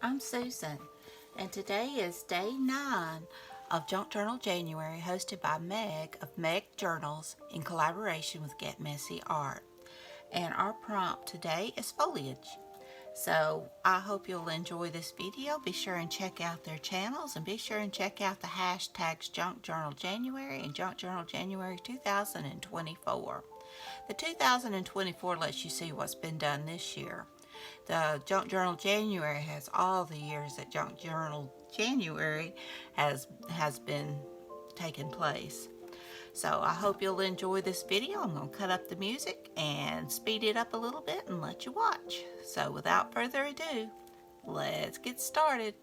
I'm Susan, and today is day 9 of Junk Journal January, hosted by Meg of Meg Journals in collaboration with Get Messy Art. And our prompt today is foliage. So I hope you'll enjoy this video. Be sure and check out their channels, and be sure and check out the hashtags Junk Journal January and Junk Journal January 2024. The 2024 lets you see what's been done this year. The Junk Journal January has all the years that Junk Journal January has been taking place. So I hope you'll enjoy this video. I'm going to cut up the music and speed it up a little bit and let you watch. So without further ado, let's get started.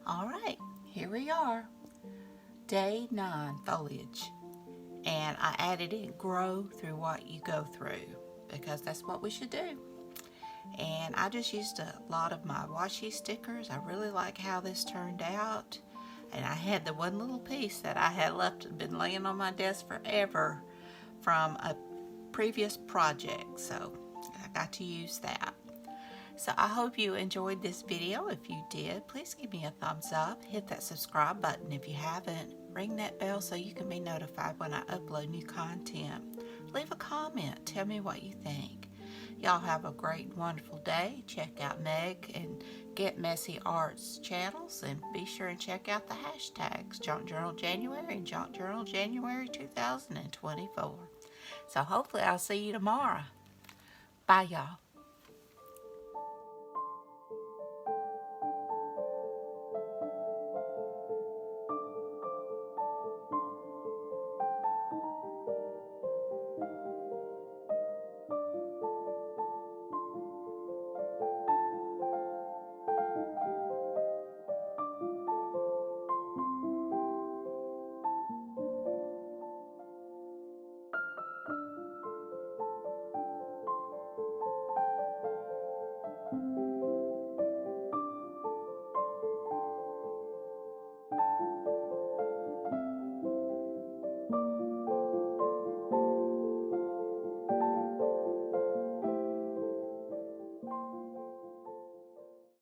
All right, here we are. Day 9, foliage. And I added in grow through what you go through, because that's what we should do. And I just used a lot of my washi stickers. I really like how this turned out. And I had the one little piece that I had left, been laying on my desk forever from a previous project, so I got to use that. So I hope you enjoyed this video. If you did, please give me a thumbs up. Hit that subscribe button if you haven't. Ring that bell so you can be notified when I upload new content. Leave a comment. Tell me what you think. Y'all have a great, wonderful day. Check out Meg and Get Messy Art's channels, and be sure and check out the hashtags Junk Journal January and Junk Journal January 2024. So hopefully I'll see you tomorrow. Bye, y'all.